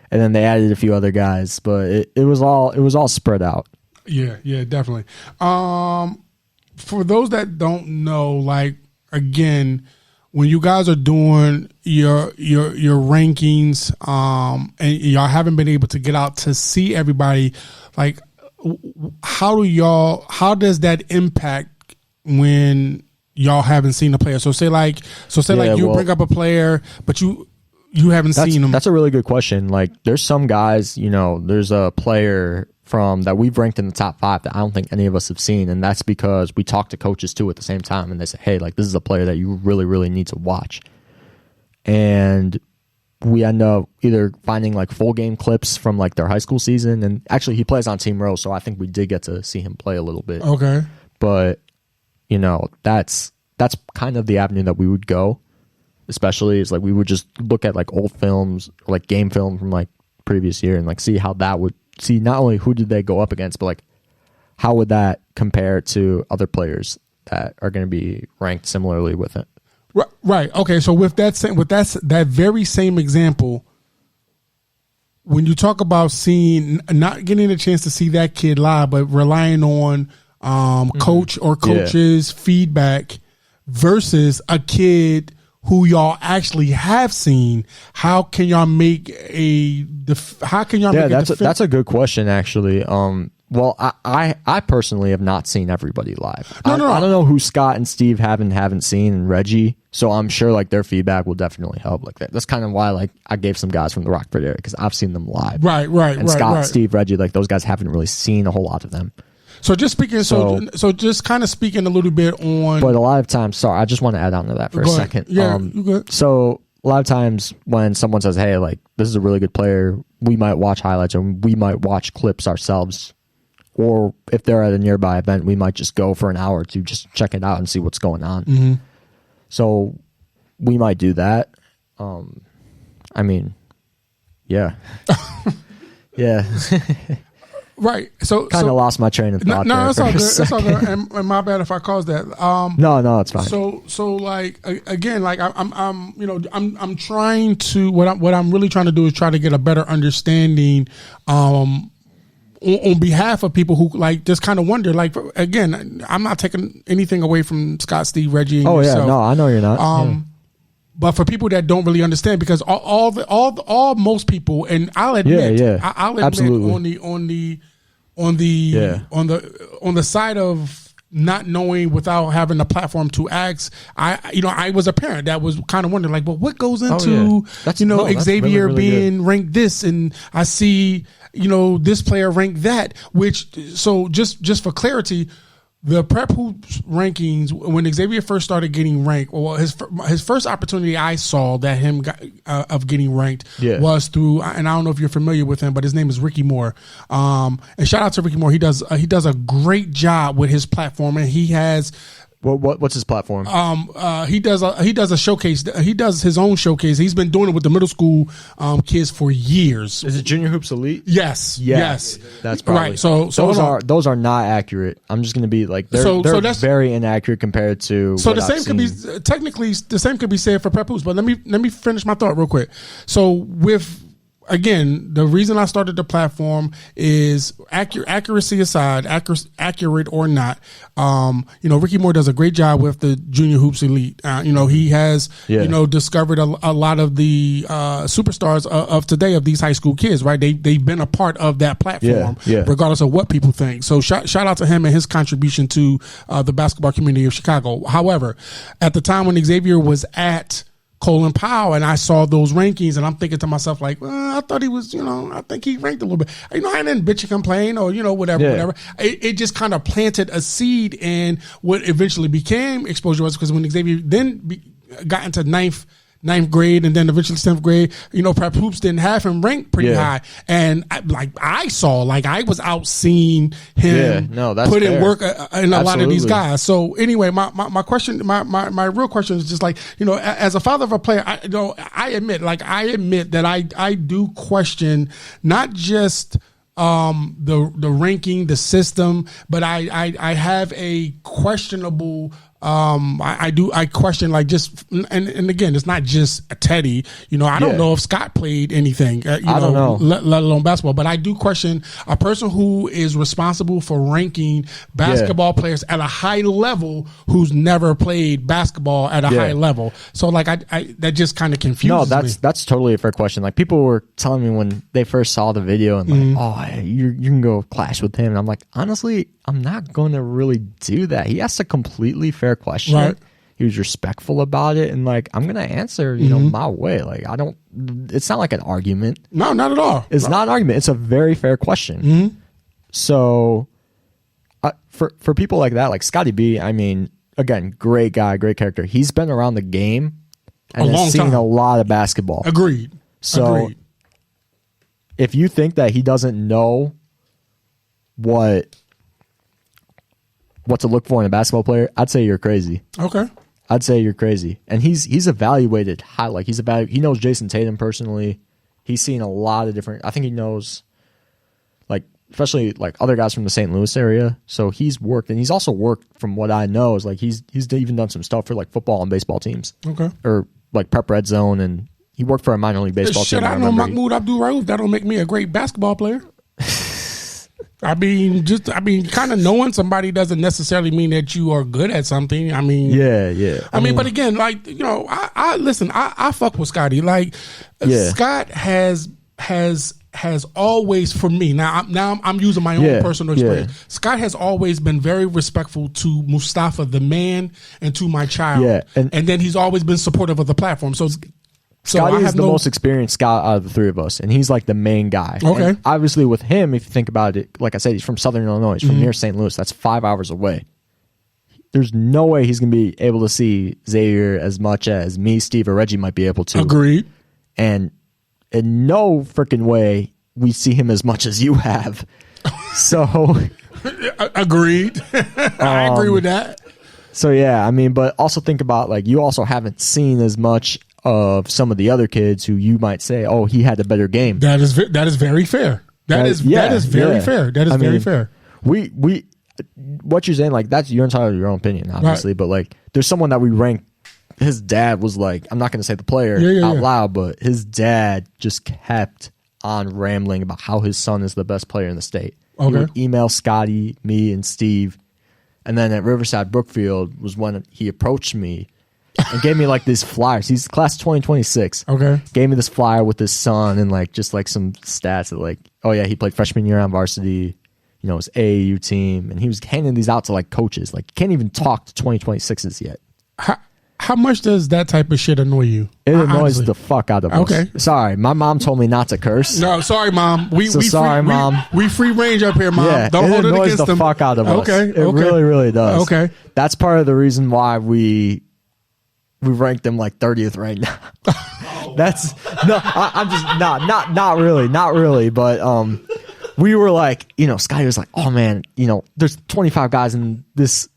And then they added a few other guys, but it was all spread out. Yeah, definitely. For those that don't know, again, when you guys are doing your rankings, and y'all haven't been able to get out to see everybody, how does that impact when y'all haven't seen a player? So say you bring up a player, but you haven't seen them. That's a really good question. There's some guys, there's a player that we've ranked in the top 5 that I don't think any of us have seen, and that's because we talk to coaches too at the same time, and they say, hey, this is a player that you really, really need to watch. And we end up either finding full game clips from their high school season, and actually he plays on Team Rose, so I think we did get to see him play a little bit. Okay. But, that's kind of the avenue that we would go. Especially is we would just look at old films, game film from previous year, and see how that would see not only who did they go up against, but how would that compare to other players that are going to be ranked similarly with it. Right. Okay. So with that very same example, when you talk about not getting a chance to see that kid live, but relying on coach or coaches' feedback versus a kid who y'all actually have seen, how can y'all make that's a good question, actually. Well, I personally have not seen everybody live. I don't know who Scott and Steve haven't seen, and Reggie, so I'm sure their feedback will definitely help. That's kind of why I gave some guys from the Rockford area, because I've seen them live. Right. And Scott, Steve, Reggie, those guys haven't really seen a whole lot of them. So just speaking, so just kind of speaking a little bit on. But a lot of times, sorry, I just want to add on to that for a second. Yeah, you good. So a lot of times when someone says, "Hey, this is a really good player," we might watch highlights or we might watch clips ourselves, or if they're at a nearby event, we might just go for an hour to just check it out and see what's going on. Mm-hmm. So we might do that. I mean, yeah, yeah. Right. So kind of lost my train of thought. No, it's all good. It's all good. And my bad if I caused that. No, it's fine. So again, I'm trying to what I'm really trying to do is try to get a better understanding on behalf of people who just kind of wonder. Again, I'm not taking anything away from Scott, Steve, Reggie, and yourself. Yeah, no, I know you're not. But for people that don't really understand, because all most people, and I'll admit, I'll admit absolutely. on the side of not knowing without having a platform to ask, I was a parent that was kind of wondering like, well, what goes into, Xavier really being ranked this, and I see, this player ranked that, so just for clarity, the Prep Hoops rankings, when Xavier first started getting ranked, well, his first opportunity I saw that him got, of getting ranked was through, and I don't know if you're familiar with him, but his name is Ricky Moore. And shout out to Ricky Moore. He does a great job with his platform, and he has. What's his platform? He does a showcase. He does his own showcase. He's been doing it with the middle school kids for years. Is it Junior Hoops Elite? Yes. That's probably right. So those are not accurate. I'm just going to be like they're very inaccurate compared to. So the same could be technically the same could be said for Prep Hoops. But let me finish my thought real quick. So with. Again, the reason I started the platform is accuracy aside, accurate or not. Ricky Moore does a great job with the Junior Hoops Elite. He has, discovered a lot of the superstars of today of these high school kids, right? They've been a part of that platform, regardless of what people think. So shout out to him and his contribution to the basketball community of Chicago. However, at the time when Xavier was at Colin Powell, and I saw those rankings, and I'm thinking to myself, like, I thought he was, I think he ranked a little bit. I didn't bitch and complain or, whatever. It just kind of planted a seed in what eventually became Exposure West, because when Xavier then got into ninth grade and then eventually 10th grade, Prep Hoops didn't have him ranked pretty high. And I was out seeing him put in work in a lot of these guys. So anyway, my question, my real question is just like, as a father of a player, I admit that I do question not just the ranking, the system, but I have a questionable I question like just and again, it's not just a Teddy. I don't know if Scott played anything. I don't know, let alone basketball. But I do question a person who is responsible for ranking basketball players at a high level who's never played basketball at a high level. So like I that just kind of confuses me. That's totally a fair question. Like people were telling me when they first saw the video and like, you can go clash with him. And I'm like, honestly, I'm not going to really do that. He asked a completely fair question. Right. He was respectful about it, and like I'm going to answer, my way. Like it's not like an argument. No, not at all. It's not an argument. It's a very fair question. Mm-hmm. So for people like that, like Scotty B, I mean, again, great guy, great character. He's been around the game and has seen a lot of basketball. Agreed. So if you think that he doesn't know what to look for in a basketball player, I'd say you're crazy. Okay. I'd say you're crazy. And he's evaluated high. Like he knows Jason Tatum personally. He's seen a lot of different, I think he knows like, especially like other guys from the St. Louis area. So he's worked, and he's also worked from what I know is like, he's even done some stuff for like football and baseball teams. Okay. Or like Prep Red Zone, and he worked for a minor league baseball team. I know Mahmoud Abdul-Rauf. That don't make me a great basketball player. I mean, kind of knowing somebody doesn't necessarily mean that you are good at something. I mean, yeah. I mean, but again, like I listen. I fuck with Scotty. Like, Scott has always, for me. Now I'm using my own personal experience. Yeah. Scott has always been very respectful to Mustafa, the man, and to my child. Yeah, and then he's always been supportive of the platform. So Scotty is the most experienced guy out of the three of us, and he's like the main guy. Okay. And obviously, with him, if you think about it, like I said, he's from Southern Illinois. He's from near St. Louis. That's 5 hours away. There's no way he's going to be able to see Xavier as much as me, Steve, or Reggie might be able to. Agreed. And in no freaking way we see him as much as you have. So. Agreed. I agree with that. So, yeah, I mean, but also think about, like, you also haven't seen as much of some of the other kids who you might say, oh, he had a better game. That is very fair. That is very fair. That is very fair. We what you're saying, like, that's your entirely your own opinion, obviously, right. But like, there's someone that we rank. His dad was like, I'm not going to say the player out loud, but his dad just kept on rambling about how his son is the best player in the state. Okay. He would email Scotty, me, and Steve, and then at Riverside Brookfield was when he approached me and gave me like these flyers. He's class of 2026. Okay. Gave me this flyer with his son and like just like some stats that like, oh yeah, he played freshman year on varsity. his AAU team, and he was handing these out to like coaches. Like, you can't even talk to 2026s yet. How much does that type of shit annoy you? It annoys the fuck out of us. Okay. Sorry, my mom told me not to curse. No, sorry, Mom. Mom. We free range up here, Mom. Yeah, Don't hold it against the them. fuck out of us. Okay. It really, really does. Okay. That's part of the reason why we ranked them like 30th right now. That's I'm just not really, but we were like, Scotty was like, oh man, there's 25 guys in this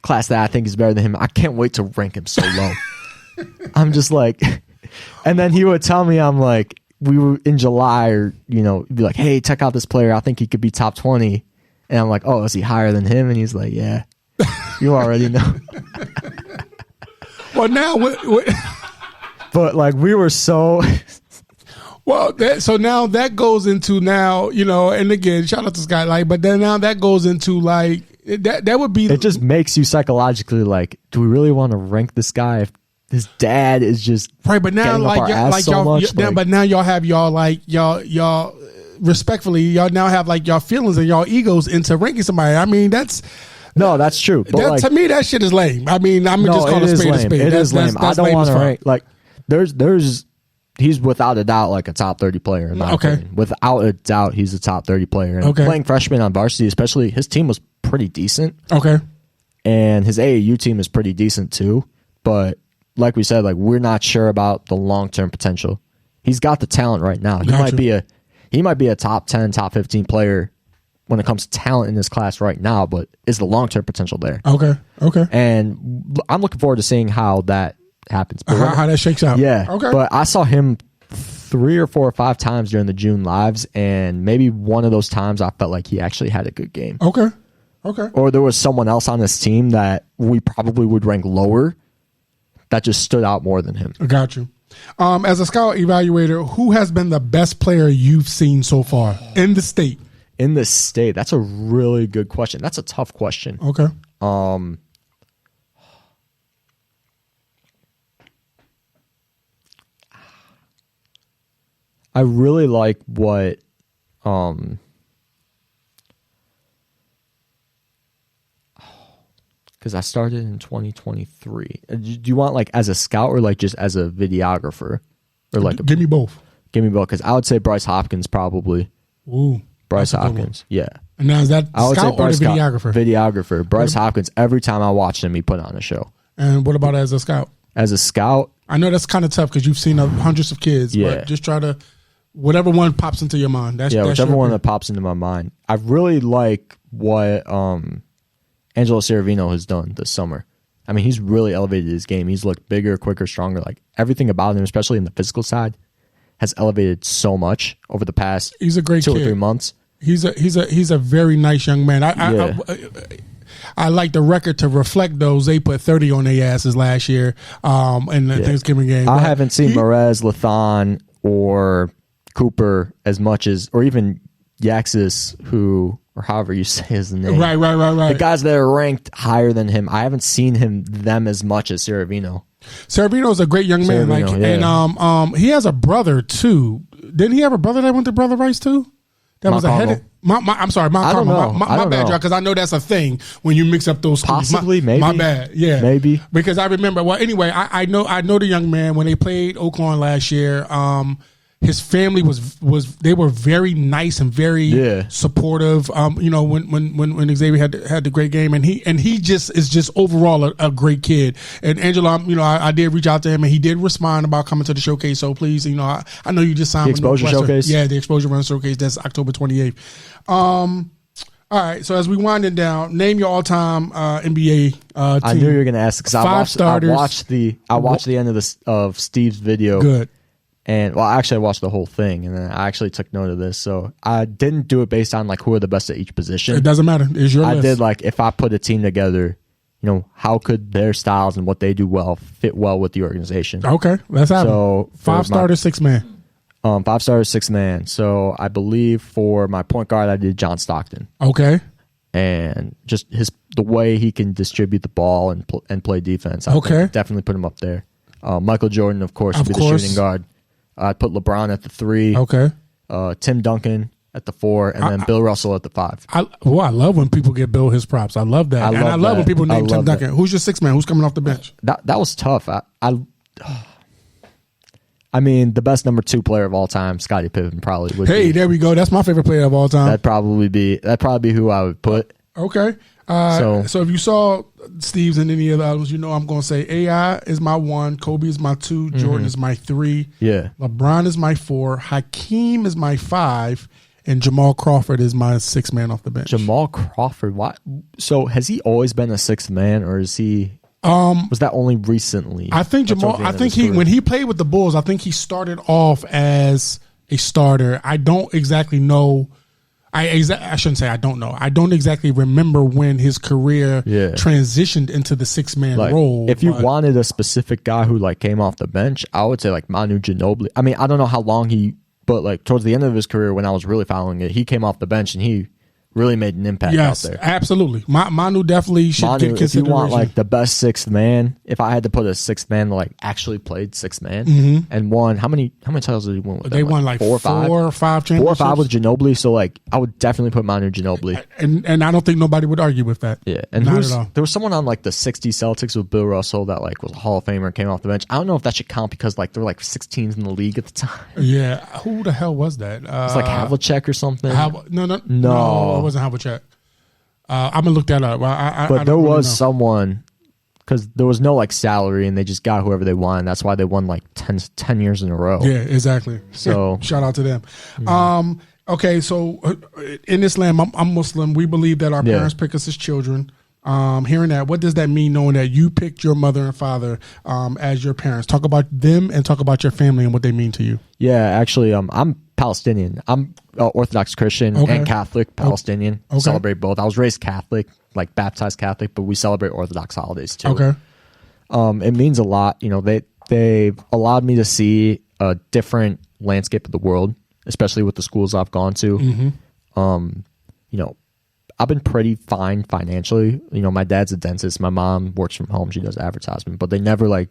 class that I think is better than him. I can't wait to rank him so low. I'm just like, and then he would tell me, I'm like, we were in July, or be like, hey, check out this player, I think he could be top 20, and I'm like, oh, is he higher than him? And he's like, yeah. You already know. Well, now what but like, we were so well, so now that goes into and again, shout out to Scott, like, but then now that goes into like that would be, it just makes you psychologically like, do we really want to rank this guy if his dad is just right? But now but now y'all have y'all respectfully, y'all now have like y'all feelings and y'all egos into ranking somebody. I mean, that's true. But to me, that shit is lame. I mean, I'm just calling a spade a spade. It is lame. I don't want to rank like he's without a doubt like a top 30 player in my opinion. Without a doubt, he's a top 30 player. And playing freshman on varsity, especially, his team was pretty decent. Okay. And his AAU team is pretty decent too. But like we said, like, we're not sure about the long-term potential. He's got the talent right now. He might be a top 10, top 15 player when it comes to talent in this class right now, but is the long-term potential there? Okay. And I'm looking forward to seeing how that happens. How that shakes out. Yeah. Okay. But I saw him 3 or 4 or 5 times during the June lives, and maybe one of those times I felt like he actually had a good game. Okay. Or there was someone else on this team that we probably would rank lower that just stood out more than him. I got you. As a scout evaluator, who has been the best player you've seen so far in the state? In the state, that's a really good question. That's a tough question. Okay. I really like what because I started in 2023. Do you want like as a scout or like just as a videographer? Or like give me both. Give me both, because I would say Bryce Hopkins probably. Ooh, Bryce Hopkins, yeah. And now is that scout or the videographer? Videographer. Bryce Hopkins, every time I watched him, he put on a show. And what about as a scout? As a scout? I know that's kind of tough because you've seen hundreds of kids, but just try to, whatever one pops into your mind. That's whichever one that pops into my mind. I really like what Angelo Ciravino has done this summer. I mean, he's really elevated his game. He's looked bigger, quicker, stronger. Like, everything about him, especially in the physical side, has elevated so much over the past he's a great 2 kid. or 3 months. He's a very nice young man. I like the record to reflect those. They put 30 on their asses last year in the Thanksgiving game. I haven't seen Merez, Lathan, or Cooper as much as, or even Yaxis, or however you say his name. Right. The guys that are ranked higher than him, I haven't seen them as much as Ciravino. Ciravino is a great young man, and he has a brother too. Didn't he have a brother that went to Brother Rice too? That was ahead of I'm sorry, my bad, because I know that's a thing when you mix up those schools. Possibly, maybe. My bad, yeah, maybe, because I remember. Well, anyway, I know the young man when they played Oaklawn last year. His family they were very nice and very supportive. When Xavier had the great game, and he just is just overall a great kid. And Angelo, I did reach out to him, and he did respond about coming to the showcase. So please, I know you just signed the Exposure Showcase. Yeah, the Exposure Run Showcase. That's October 28th. All right, so as we wind it down, name your all-time NBA team. I knew you were going to ask because I watched the end of Steve's video. Good. And actually I watched the whole thing, and then I actually took note of this. So I didn't do it based on like who are the best at each position. It doesn't matter. It's your list. I did like, if I put a team together, how could their styles and what they do well fit well with the organization? Okay, let's have it. 5 starters, 6 man. 5 starters, 6 man. So I believe for my point guard, I did John Stockton. Okay. And just the way he can distribute the ball and play defense. I think definitely put him up there. Michael Jordan, of course, would be the shooting guard. I'd put LeBron at the 3. Okay. Tim Duncan at the 4, and then Bill Russell at the 5. I love when people give Bill his props. I love that. I love when people name Tim Duncan. Who's your 6th man? Who's coming off the bench? That was tough. I mean, the best number 2 player of all time, Scottie Pippen, probably would be. There we go. That's my favorite player of all time. That'd probably be who I would put. Okay. So if you saw Steve's and any of the others, you know I'm going to say AI is my 1, Kobe is my 2, Jordan is my 3, LeBron is my 4, Hakeem is my 5, and Jamal Crawford is my 6th man off the bench. Jamal Crawford, why? So has he always been a 6th man, or is he? Was that only recently? I think Jamal. I think when he played with the Bulls, I think he started off as a starter. I don't exactly know. I shouldn't say I don't know. I don't exactly remember when his career transitioned into the 6-man role. If you wanted a specific guy who like came off the bench, I would say like Manu Ginobili. I mean, I don't know how long but like towards the end of his career when I was really following it, he came off the bench and he really made an impact out there. Absolutely. Manu definitely should get consideration. If you want like the best 6th man, if I had to put a 6th man that like actually played 6th man and won, how many titles did he win with them? They won like 4 or 5 championships. 4 or 5 with Ginobili, so like I would definitely put Manu Ginobili. And I don't think nobody would argue with that. Yeah. And not at all. There was someone on like the 60 Celtics with Bill Russell that like was a Hall of Famer and came off the bench. I don't know if that should count because like there were like 6 teams in the league at the time. Yeah. Who the hell was that? It was like Havlicek or something. No, it wasn't Havlicek. I'm gonna look that up. But there was someone, because there was no like salary, and they just got whoever they wanted. That's why they won like 10 years in a row. Yeah, exactly. So shout out to them. Okay, so in Islam, I'm Muslim. We believe that our parents pick us as children. Hearing that, what does that mean? Knowing that you picked your mother and father as your parents. Talk about them and talk about your family and what they mean to you. Yeah, actually, I'm Palestinian. I'm Orthodox Christian and Catholic Palestinian. Celebrate both. I was raised Catholic, like baptized Catholic, but we celebrate Orthodox holidays too. Okay. It means a lot. You know, they've allowed me to see a different landscape of the world, especially with the schools I've gone to. You know, I've been pretty fine financially. You know, my dad's a dentist. My mom works from home. She does advertisement, but they never like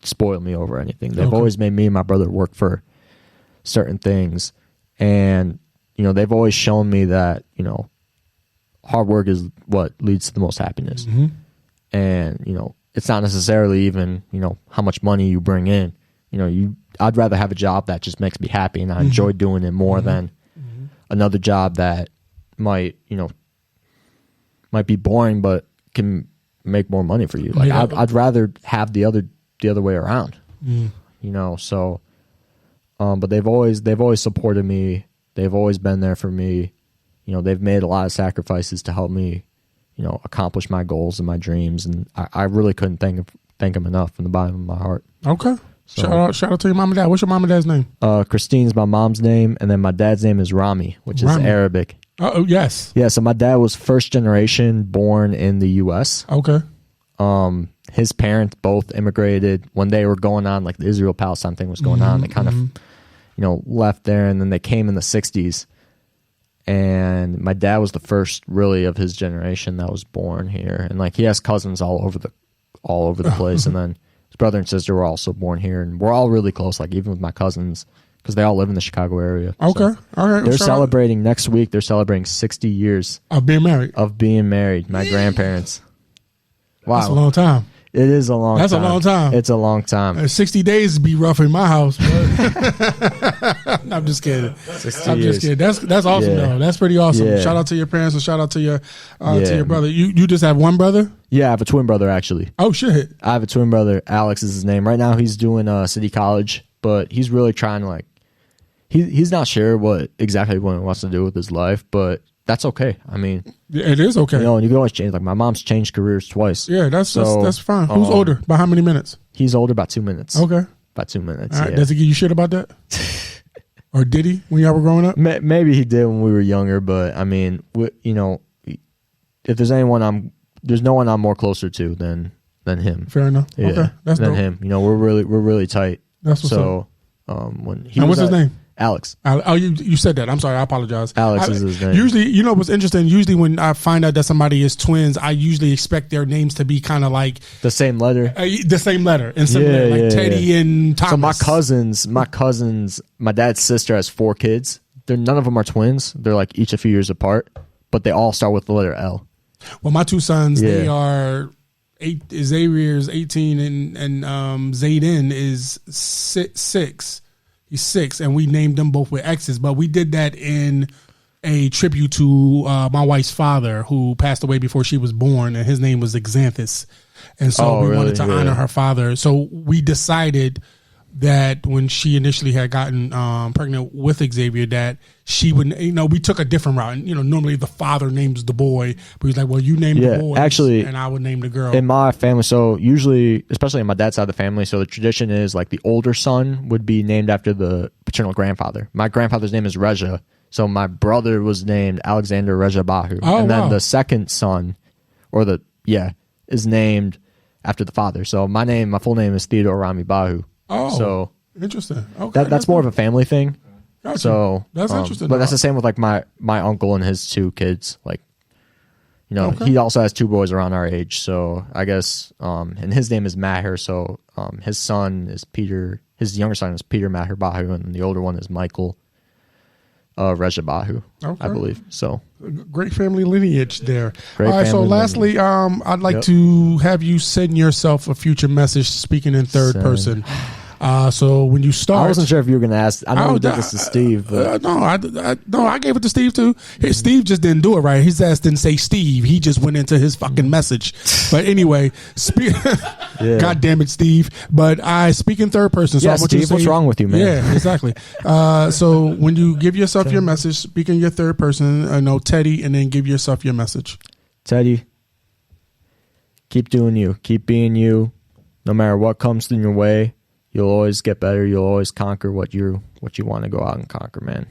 spoil me over anything. They've always made me and my brother work for certain things. And, you know, they've always shown me that, you know, hard work is what leads to the most happiness. And, you know, it's not necessarily even, you know, how much money you bring in. You know, I'd rather have a job that just makes me happy and I enjoy doing it more than another job that might be boring but can make more money for you. Like I'd rather have the other way around. You know, so but they've always supported me. They've always been there for me. You know, they've made a lot of sacrifices to help me, you know, accomplish my goals and my dreams, and I really couldn't thank them enough from the bottom of my heart. Okay. So, shout out to your mom and dad. What's your mom and dad's name? Christine's my mom's name, and then my dad's name is Rami, which is Arabic. Oh, yes. Yeah, so my dad was first generation born in the U.S. Okay. His parents both immigrated when they were going on, like the Israel-Palestine thing was going on. They kind of, you know, left there, and then they came in the 60s. And my dad was the first really of his generation that was born here. And like he has cousins all over the place. And then his brother and sister were also born here. And we're all really close, like even with my cousins, because they all live in the Chicago area. Okay. So all right. They're celebrating next week. They're celebrating 60 years of being married. My grandparents. Wow. That's a long time. It is a long time. That's a long time. It's a long time. 60 days be rough in my house. I'm just kidding. 60 I'm years. Just kidding. That's awesome, though. That's pretty awesome. Yeah. Shout out to your parents and shout out to your brother. You just have one brother? Yeah, I have a twin brother, actually. Oh, shit. I have a twin brother. Alex is his name. Right now he's doing City College, but he's really trying to, like, he's not sure what he wants to do with his life, but that's okay. I mean, it is okay. You know, and you can always change. Like my mom's changed careers twice. Yeah, that's fine. Who's older? By how many minutes? He's older by 2 minutes. Okay, about 2 minutes. All right. Yeah. Does he give you shit about that? Or did he when y'all were growing up? Maybe he did when we were younger, but I mean, you know, if there's no one I'm more closer to than him. Fair enough. Yeah, okay, that's than dope. Him. You know, we're really tight. That's what's up. When he what's his name? Alex. Oh, you said that. I'm sorry. I apologize. Alex is his name. Usually, you know what's interesting? Usually when I find out that somebody is twins, I usually expect their names to be kind of like the same letter. The same letter. And similar, like Teddy and Thomas. So my cousins, my dad's sister has 4 kids. none of them are twins. They're like each a few years apart, but they all start with the letter L. Well, my two sons, they are Xavier's 18 and Zayden is 6. He's 6, and we named them both with X's. But we did that in a tribute to my wife's father, who passed away before she was born, and his name was Xanthus. And so we wanted to honor her father. So we decided that when she initially had gotten pregnant with Xavier, that she would, we took a different route. And, normally the father names the boy, but he's like, well, you name the boy, actually, and I would name the girl. In my family, so usually, especially in my dad's side of the family, so the tradition is like the older son would be named after the paternal grandfather. My grandfather's name is Reza, so my brother was named Alexander Reza Bahu. And then the second son, is named after the father. So my full name is Theodore Rami Bahu. Oh, so interesting. Okay, that's more of a family thing. Gotcha. So that's interesting. But that's the same with like my uncle and his 2 kids. Like, he also has 2 boys around our age. So I guess, and his name is Maher. So his son is Peter. His younger son is Peter Maher Bahu, and the older one is Michael Reza Bahu, I believe. So great family lineage there. All right. So lastly, I'd like to have you send yourself a future message speaking in third person. So when you start, I wasn't sure if you were going to ask. I know you did this to Steve. But. No, I gave it to Steve too. Hey, Steve just didn't do it right. His ass didn't say Steve. He just went into his fucking message. But anyway, God damn it, Steve. But I speak in third person. So Steve, what's wrong with you, man? Yeah, exactly. So when you give yourself your message, speak in your third person. Teddy, and then give yourself your message. Teddy, keep doing you. Keep being you. No matter what comes in your way. You'll always get better. You'll always conquer what you want to go out and conquer, man.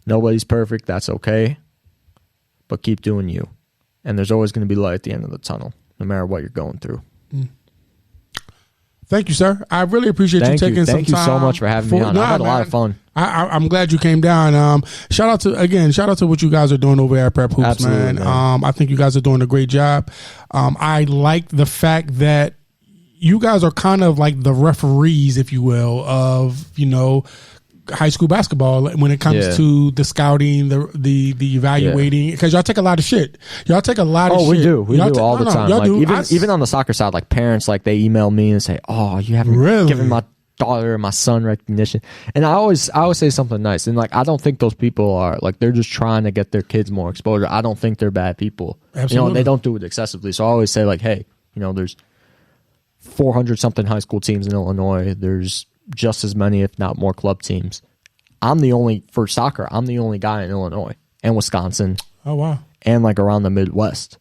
Nobody's perfect. That's okay. But keep doing you. And there's always going to be light at the end of the tunnel, no matter what you're going through. Thank you, sir. I really appreciate you taking some time. Thank you so much for having me on. I had a lot of fun. I'm glad you came down. Shout out to what you guys are doing over at Prep Hoops, Absolutely, man. I think you guys are doing a great job. I like the fact that you guys are kind of like the referees, if you will, of, high school basketball when it comes to the scouting, the evaluating, because y'all take a lot of shit. Y'all take a lot of shit. We do all the time. Like, even on the soccer side, like parents, like they email me and say, "Oh, you haven't given my daughter or my son recognition." And I always say something nice. And like, I don't think those people are like, they're just trying to get their kids more exposure. I don't think they're bad people. Absolutely. They don't do it excessively. So I always say like, hey, there's 400 something high school teams in Illinois. There's just as many, if not more, club teams. For soccer, I'm the only guy in Illinois and Wisconsin. Oh, wow. And like around the Midwest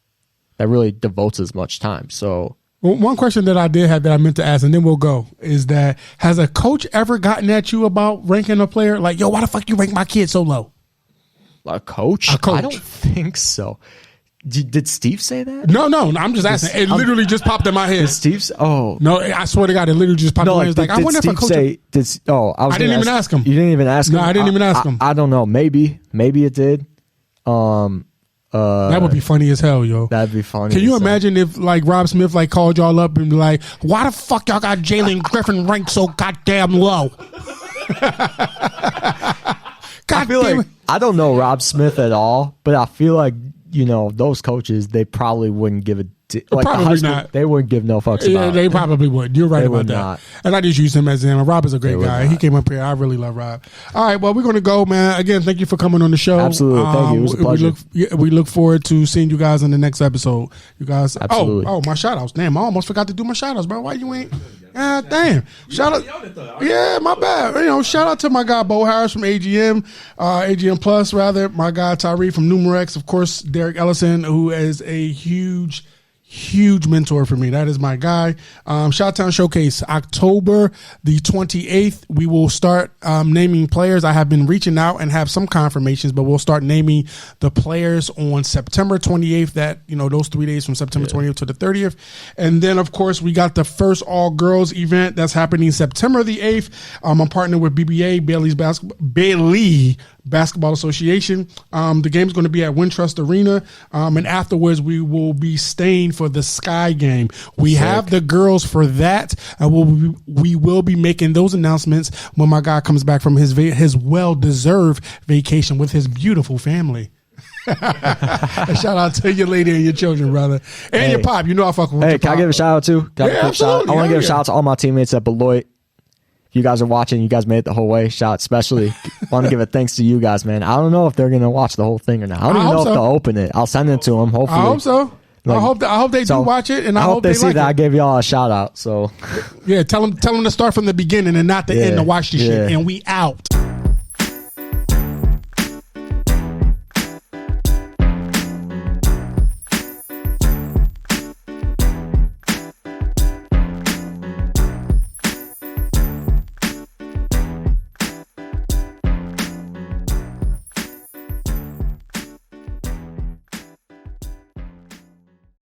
that really devotes as much time. So one question that I did have that I meant to ask, and then we'll go, is that has a coach ever gotten at you about ranking a player? Like, yo, why the fuck you rank my kid so low? A coach? I don't think so. Did Steve say that? No, I'm just asking. It literally just popped in my head. Steve's? Oh. No, I swear to God, it literally just popped in my head. Like, I wonder if a coach... I didn't even ask him. You didn't even ask him? No, I didn't even ask him. I don't know. Maybe it did. That would be funny as hell, yo. That'd be funny. Can you imagine if like Rob Smith like called y'all up and be like, why the fuck y'all got Jalen Griffin ranked so goddamn low? I don't know Rob Smith at all, but I feel like those coaches, they probably wouldn't give a probably not. They wouldn't give no fucks about it. They probably would. You're right about that. Not. And I just use him as an example. Rob is a great guy. He came up here. I really love Rob. All right, well, we're going to go, man. Again, thank you for coming on the show. Absolutely. Thank you. It was a pleasure. We look forward to seeing you guys in the next episode. You guys. Absolutely. Oh, my shout-outs. Damn, I almost forgot to do my shout-outs, bro. Why you ain't? God damn. Shout out. Yeah, my bad. Shout out to my guy, Bo Harris from AGM, AGM Plus, rather. My guy, Tyree from Numerex. Of course, Derek Ellison, who is a huge mentor for me. That is my guy. Shottown Showcase, October the 28th. We will start naming players. I have been reaching out and have some confirmations, but we'll start naming the players on September 28th. That, those 3 days from September 28th to the 30th. And then, of course, we got the first all-girls event that's happening September the 8th. I'm partnering with BBA, Bailey Basketball Association. The game's going to be at Wintrust Arena. And afterwards, we will be staying for for the Sky Game. We have the girls for that. We will be making those announcements when my guy comes back from his well-deserved vacation with his beautiful family. Shout out to your lady and your children, brother, and your pop. You know I fuck with. Hey, can I give a shout out too? Absolutely. I want to give a shout out to all my teammates at Beloit. If you guys are watching, you guys made it the whole way. Shout out especially. Want to give a thanks to you guys, man. I don't know if they're gonna watch the whole thing or not. I don't even know if they'll open it. I'll send it to them. Hopefully, I hope so. I hope they do watch it, and I hope they see like that. I gave y'all a shout out. So yeah, tell them to start from the beginning and not the end to watch the shit. And we out.